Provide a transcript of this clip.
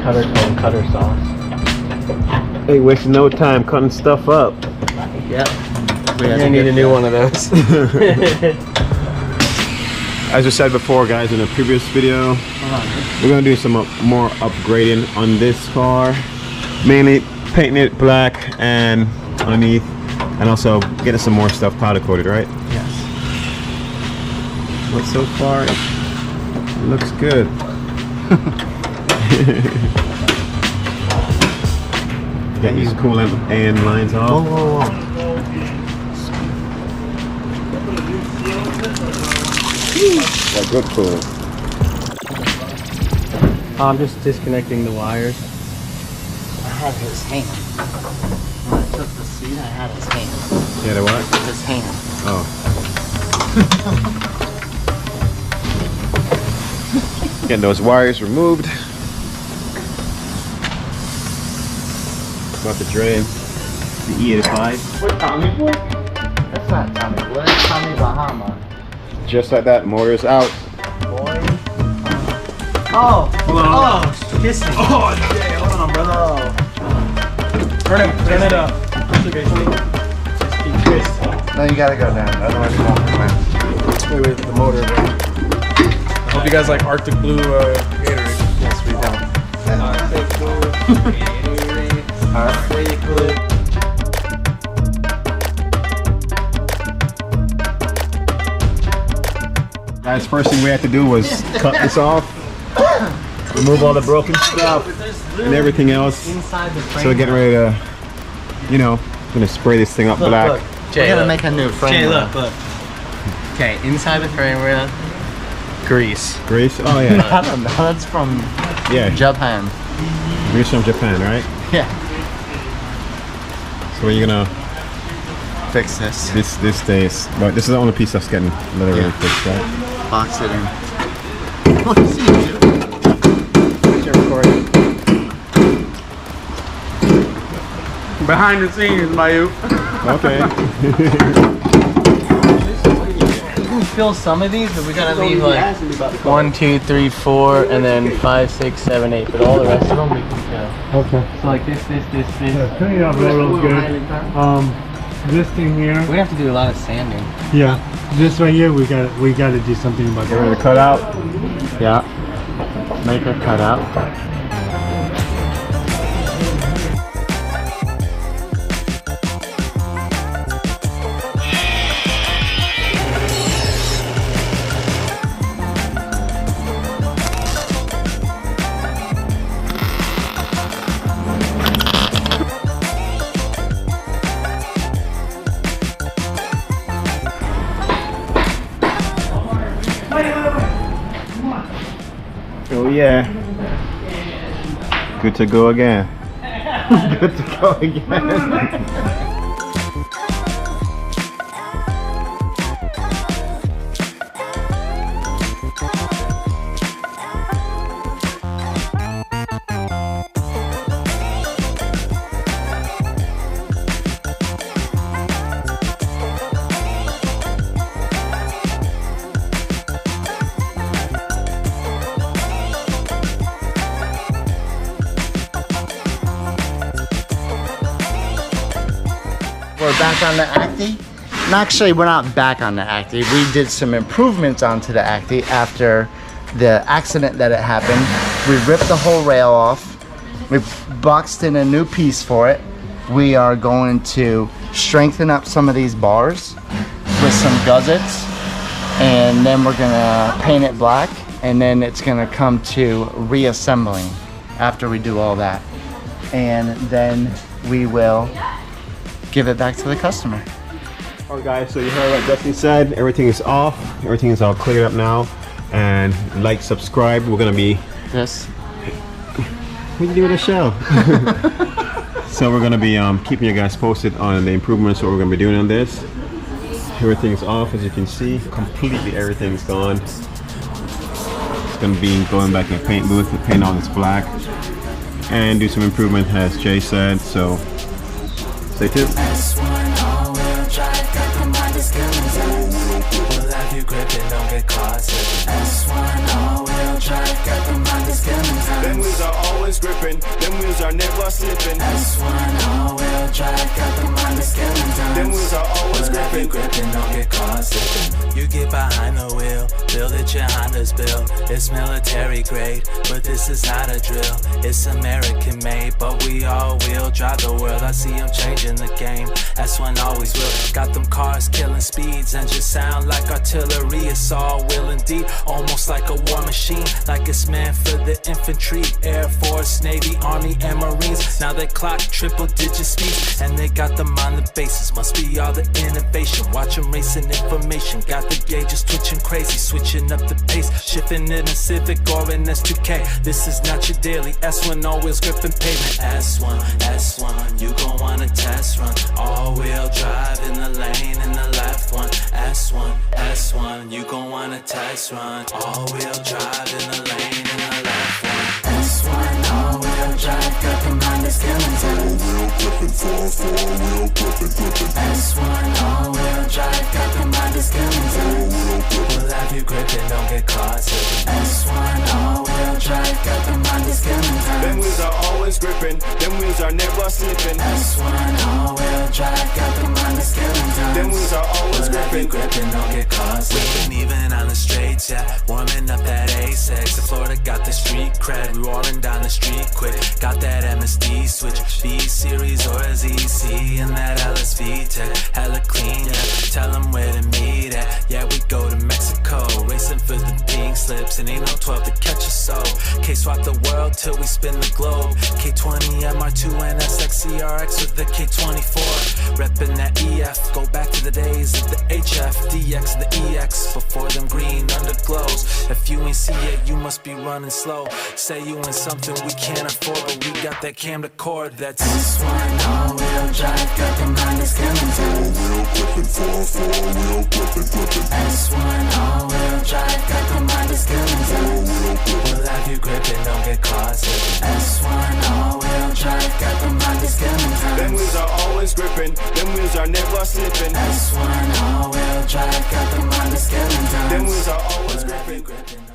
cutter called cutter sauce. Hey, wasting no time cutting stuff up. Yep. You're gonna need a new one of those. As I said before, guys, in a previous video, we're gonna do some more upgrading on this car. Mainly painting it black and underneath, and also getting some more stuff powder coated, right? Yes. But so far, it looks good. Get these cool and lines off. Whoa, whoa, whoa. Yeah, good cool. I'm just disconnecting the wires. I had his hand. When I took the seat, I had his hand. Yeah, the what? His hand. Oh. Getting those wires removed. About to drain the E85. What Tommy boy? That's not Tommy boy. That's Tommy Bahama. Just like that, motor's out. Boy. Oh. Oh. Kiss me. Oh, yeah, hold on, brother. Turn it up. No, you gotta go down. Otherwise, you won't come out. Wait, the motor. Hope you guys like Arctic Blue Gatorade. Yes, we don't. Arctic Blue Gatorade. Arctic Blue. Guys, first thing we had to do was cut this off, remove all the broken stuff and everything else. Inside the frame. So we're getting ready to, you know, gonna spray this thing up black. Look. We're gonna make a new frame. Jay, look. Okay, inside the frame we're gonna grease. Grease? Oh yeah. I don't know. That's from Japan. Grease from Japan, right? Yeah. So we're gonna Fix this. this stays. But this is the only piece that's getting literally fixed, right? Box it in. What is he doing? Behind the scenes, Mayu. Okay. We can fill some of these, but we gotta leave like 1, 2, 3, 4, and then 5, 6, 7, 8. But all the rest of them we can fill. Okay. So like this. Yeah, clean it up real good. This thing here. We have to do a lot of sanding. Yeah. This right here, we got to do something about Get ready to cut out. Yeah. Make a cutout. Oh yeah. Good to go again. Good to go again. We're back on the Acty. And actually, we're not back on the Acty. We did some improvements onto the Acty after the accident that it happened. We ripped the whole rail off. We boxed in a new piece for it. We are going to strengthen up some of these bars with some gussets, and then we're gonna paint it black, and then it's gonna come to reassembling after we do all that. And then we will give it back to the customer. Alright guys, so you heard what Dustin said. Everything is off. Everything is all cleared up now. And like, subscribe. We're gonna be This. we can do the show. So we're gonna be keeping you guys posted on the improvements that we're gonna be doing on this. Everything's off, as you can see. Completely everything's gone. It's gonna be going back in the paint booth to paint all this black and do some improvement, as Jay said. So stay tuned. have you gripping, don't get caught slipping. S1 all-wheel drive, got them Honda skeletons. Them wheels are always gripping, them wheels are never slipping. S1 all-wheel drive, got them Honda skeletons. Them wheels are always Well, have you gripping. gripping, don't get caught slipping. You get behind the wheel, build it your Honda's built. It's military grade, but this is not a drill. It's American made, but we all-wheel drive the world. I see them changing the game, S1 always will. Got them cars killing speeds and just sound like artillery. It's all-wheel indeed, almost like a war machine, like it's meant for the infantry, Air Force, Navy, Army, and Marines. Now they clock triple-digit speeds, and they got them on the bases. Must be all the innovation. Watch them racing information. Got the gauges twitching crazy, switching up the pace, shifting in a Civic or an S2K. This is not your daily S1, all wheels gripping pavement. S1, S1, you gon' want a test run. All-wheel drive in the lane in the left one. S1, S1, you gon' want a test run. All-wheel drive in the lane in the left one. S1 all-wheel drive, got them Honda skeletons. All-wheel gripping, 4-wheel gripping. S1 all-wheel drive, got them Honda skeletons. All-wheel gripping. Well, have you gripping, don't get caught slipping. S1 all-wheel drive, got them Honda skeletons. Them wheels are always gripping, them wheels are never slipping. S1 all-wheel drive, got them Honda skeletons. Them wheels are always Well, have you gripping. gripping, don't get caught slipping. Even on the straights, yeah, warming up that A6. The Florida got the street cred, we roaring down the street quick. Got that MSD switch, B-Series or a ZC, and that LSV tech, hella clean, yeah. Tell them where to meet at, yeah, we go to Mexico, racing for the pink slips, and ain't no 12 to catch us, so K-swap the world till we spin the globe. K20, MR2, and SXCRX with the K24, reppin' that EF, go back to the days of the HF, DX, the EX, before them green underglows. If you ain't see it, you must be running slow. Say you in something we can't afford, but we got that camera cord that's S1 all-wheel drive, got them Honda skeletons. All-wheel gripping, 4-wheel gripping. S1 all-wheel drive, got them Honda skeletons. All-wheel gripping. Well, have you gripping, don't get caught slipping. S1 all-wheel drive, got them Honda skeletons. Them wheels are always gripping, them wheels are never slipping. S1 all-wheel drive, got them Honda skeletons. Them wheels are always Well, have you gripping. gripping,